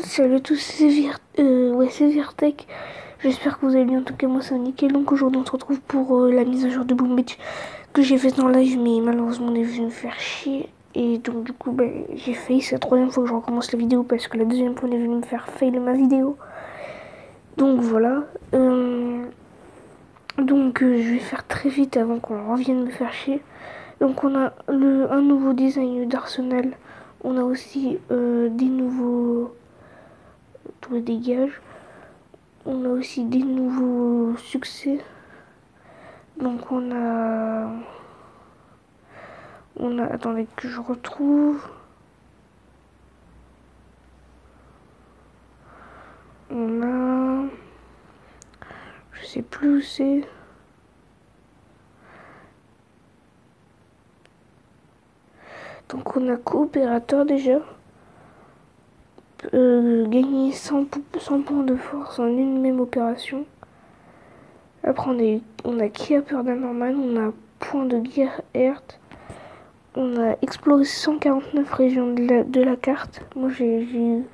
salut à tous, c'est Virtech. J'espère que vous allez bien. En tout cas, moi, ça va nickel. Donc, aujourd'hui, on se retrouve pour la mise à jour de Boom Beach que j'ai faite en live, mais malheureusement, on est venu me faire chier. Et donc, du coup, j'ai failli. C'est la troisième fois que je recommence la vidéo parce que la deuxième fois, on est venu me faire fail ma vidéo. Donc, voilà. Je vais faire très vite avant qu'on revienne me faire chier. Donc, on a un nouveau design d'Arsenal. On a aussi des nouveaux tours dégage. On a aussi des nouveaux succès. Donc attendez que je retrouve. On a, je sais plus où c'est. Donc on a coopérateur déjà. Gagner 100 points de force en une même opération. Après on a qui a peur d'anormal, on a point de guerre Earth. On a exploré 149 régions de la carte. Moi j'ai eu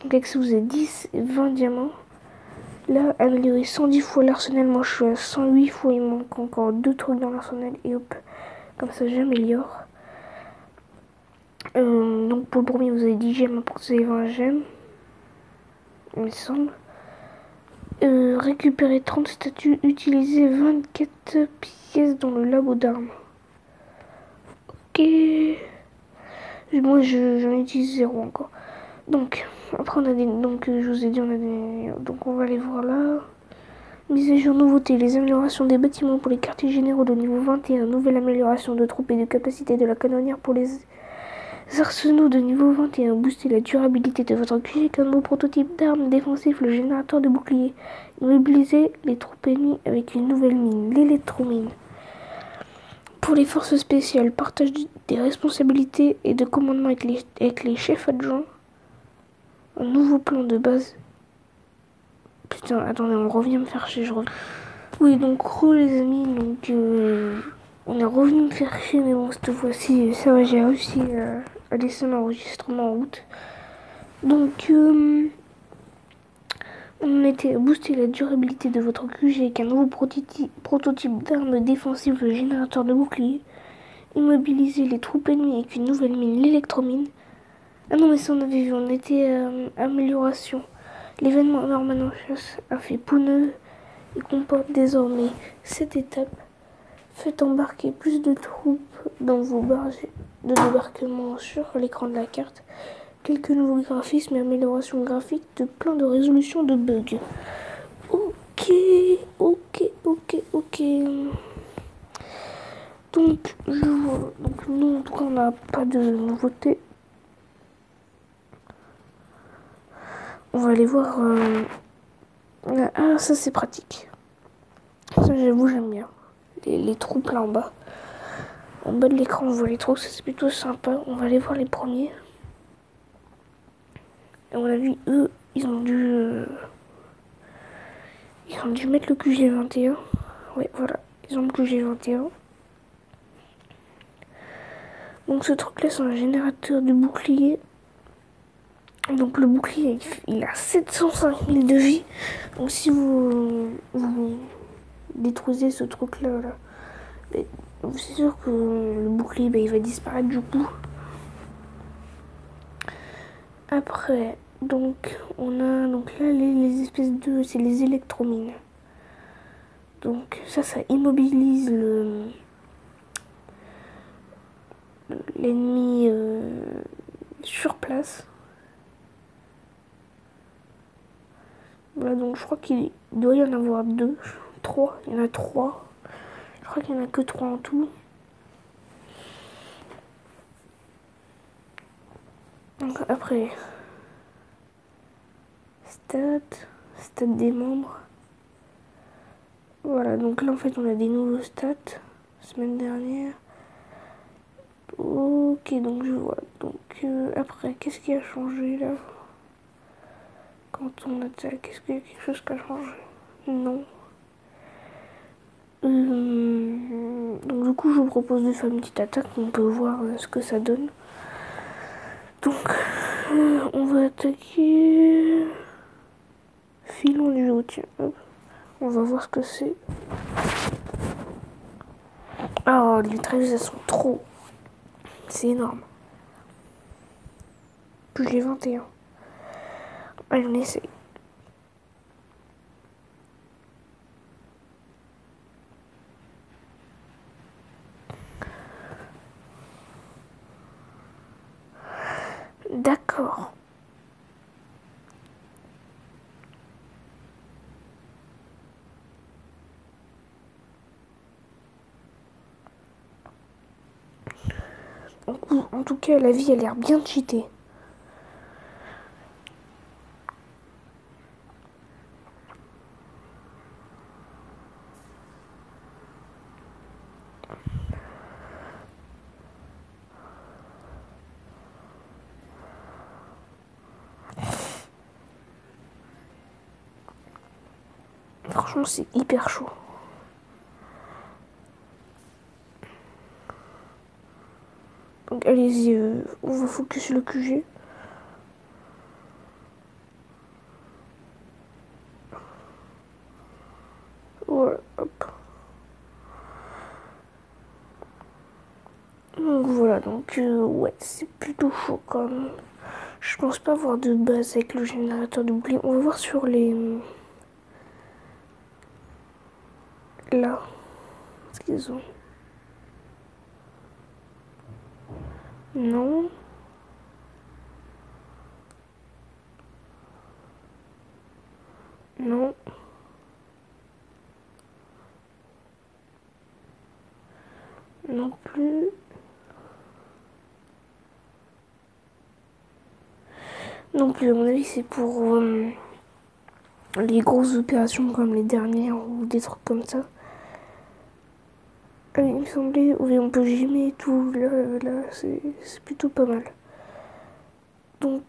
donc accès aux 10 et 20 diamants. Là, améliorer 110 fois l'arsenal. Moi je suis à 108 fois, il manque encore 2 trucs dans l'arsenal. Et hop, comme ça j'améliore. Donc pour le premier vous avez 10 gemmes, après vous avez 20 gemmes. Il me semble. Récupérer 30 statues, utiliser 24 pièces dans le labo d'armes. Ok. Moi j'en utilise 0 encore. Donc après on a des. Donc je vous ai dit on a des. Donc on va aller voir là. Mise à jour nouveauté, les améliorations des bâtiments pour les quartiers généraux de niveau 21. Nouvelle amélioration de troupes et de capacité de la canonnière pour les arsenaux de niveau 21. Booster la durabilité de votre QG avec un nouveau prototype d'armes défensif, le générateur de bouclier. Immobiliser les troupes ennemies avec une nouvelle mine, l'électromine. Pour les forces spéciales, partage des responsabilités et de commandement avec les chefs adjoints. Un nouveau plan de base. Putain, attendez, on revient me faire chier, je reviens. Oui, donc, les amis, donc, on est revenu me faire chier, mais bon, cette fois-ci, ça va, j'ai réussi à laisser l'enregistrement en route. Donc, on a été à booster la durabilité de votre QG avec un nouveau prototype d'arme défensive, le générateur de bouclier. Immobiliser les troupes ennemies avec une nouvelle mine, l'électromine. Ah non, mais ça, on avait vu, on était amélioration. L'événement Norman en chasse a fait Pouneux et comporte désormais 7 étapes. Faites embarquer plus de troupes dans vos barges de débarquement sur l'écran de la carte. Quelques nouveaux graphismes et améliorations graphiques de plein de résolutions de bugs. Ok. Donc, nous, en tout cas, on n'a pas de nouveautés. On va aller voir. Ah, ça c'est pratique. Ça, j'avoue, j'aime bien. Les troupes là en bas. En bas de l'écran, on voit les troupes, ça c'est plutôt sympa. On va aller voir les premiers. Et on a vu, eux, ils ont dû mettre le QG 21. Ouais, voilà, ils ont le QG 21. Donc ce truc là, c'est un générateur de bouclier. Donc le bouclier, il a 705 000 de vie. Donc si vous détruisez ce truc là, c'est sûr que le bouclier, il va disparaître du coup. Après, donc on a donc là les espèces de, c'est les électromines. Donc ça immobilise l'ennemi sur place. Voilà, donc je crois qu'il doit y en avoir 3. Il y en a 3. Je crois qu'il n'y en a que 3 en tout. Donc après, stats des membres. Voilà, donc là en fait on a des nouveaux stats. Semaine dernière. Ok, donc je vois. Donc après, qu'est-ce qui a changé là? Quand on attaque, est-ce qu'il y a quelque chose qui a changé? Non. Donc du coup je vous propose de faire une petite attaque, on peut voir ce que ça donne. Donc On va attaquer filon du haut, tiens. Hop. On va voir ce que c'est. Ah, les mitrailleuses, elles sont trop. C'est énorme. Plus j'ai 21. Allez, on essaye. D'accord. En tout cas, la vie a l'air bien cheatée. Franchement, c'est hyper chaud. Donc allez-y, on va focus le QG. Voilà, hop. Donc voilà, ouais, c'est plutôt chaud quand même. Je pense pas avoir de base avec le générateur de bouclier. On va voir sur les... Là, ce qu'ils ont. Non. Non. Non plus. Non plus, à mon avis, c'est pour les grosses opérations comme les dernières ou des trucs comme ça. Il me semblait, oui, on peut gimer et tout, là c'est plutôt pas mal. Donc,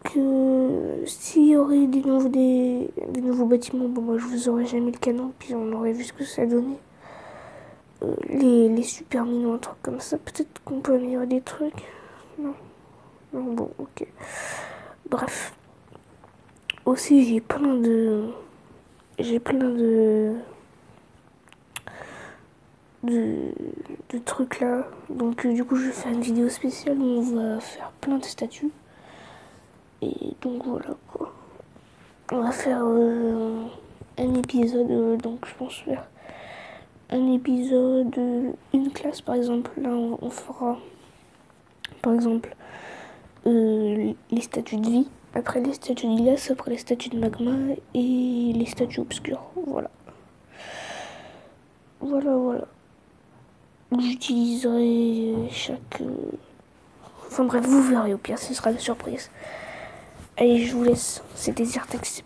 s'il y aurait des nouveaux bâtiments, bon, moi je vous aurais jamais le canon, puis on aurait vu ce que ça donnait. Les super minons, un truc comme ça, peut-être qu'on peut améliorer des trucs. Non. Non, bon, ok. Bref. Aussi, j'ai plein de trucs là. Donc du coup je vais faire une vidéo spéciale où on va faire plein de statues. Et donc voilà quoi. On va faire un épisode, donc je pense faire un épisode, une classe par exemple. Là on fera par exemple les statues de vie. Après les statues de glace, après les statues de magma et les statues obscures. Voilà. Voilà. J'utiliserai chaque... Enfin bref, vous verrez, au pire, ce sera la surprise. Allez, je vous laisse. C'était Zyrtex.